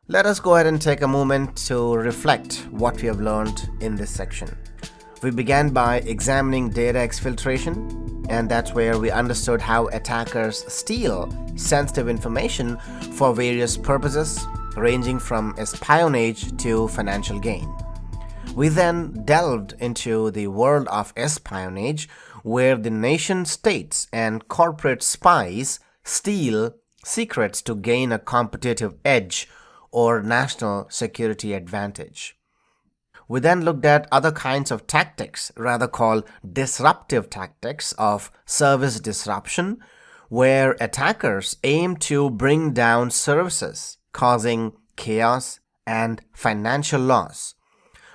Let us go ahead and take a moment to reflect what we have learned in this section. We began by examining data exfiltration, and that's where we understood how attackers steal sensitive information for various purposes, ranging from espionage to financial gain. We then delved into the world of espionage, where the nation states and corporate spies steal secrets to gain a competitive edge or national security advantage. We then looked at other kinds of tactics, rather called disruptive tactics of service disruption, where attackers aim to bring down services, causing chaos and financial loss.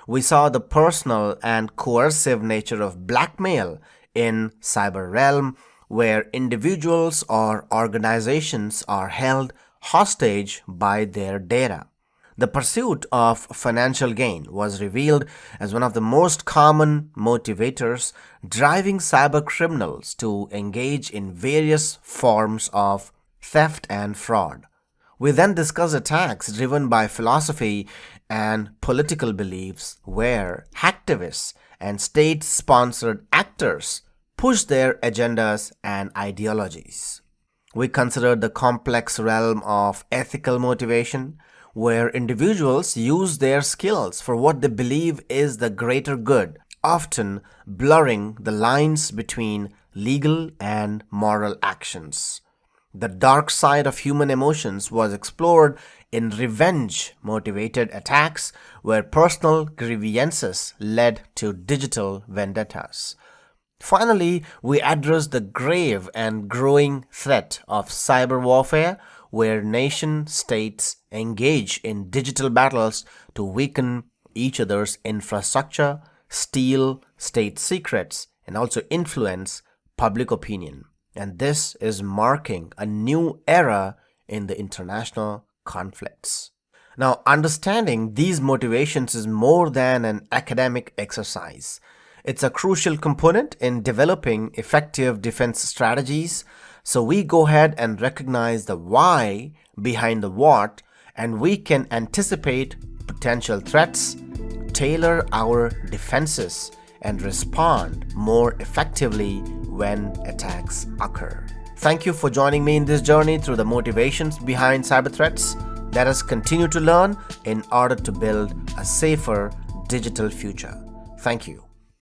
We saw the personal and coercive nature of blackmail in cyber realm, where individuals or organizations are held hostage by their data. The pursuit of financial gain was revealed as one of the most common motivators driving cyber criminals to engage in various forms of theft and fraud. We then discussed attacks driven by philosophy and political beliefs, where hacktivists and state-sponsored actors push their agendas and ideologies. We considered the complex realm of ethical motivation, where individuals use their skills for what they believe is the greater good, often blurring the lines between legal and moral actions. The dark side of human emotions was explored in revenge-motivated attacks, where personal grievances led to digital vendettas. Finally, we addressed the grave and growing threat of cyber warfare, where nation-states engage in digital battles to weaken each other's infrastructure, steal state secrets, and also influence public opinion. And this is marking a new era in the international conflicts. Now, understanding these motivations is more than an academic exercise. It's a crucial component in developing effective defense strategies. So we go ahead and recognize the why behind the what, and we can anticipate potential threats, tailor our defenses, and respond more effectively when attacks occur. Thank you for joining me in this journey through the motivations behind cyber threats. Let us continue to learn in order to build a safer digital future. Thank you.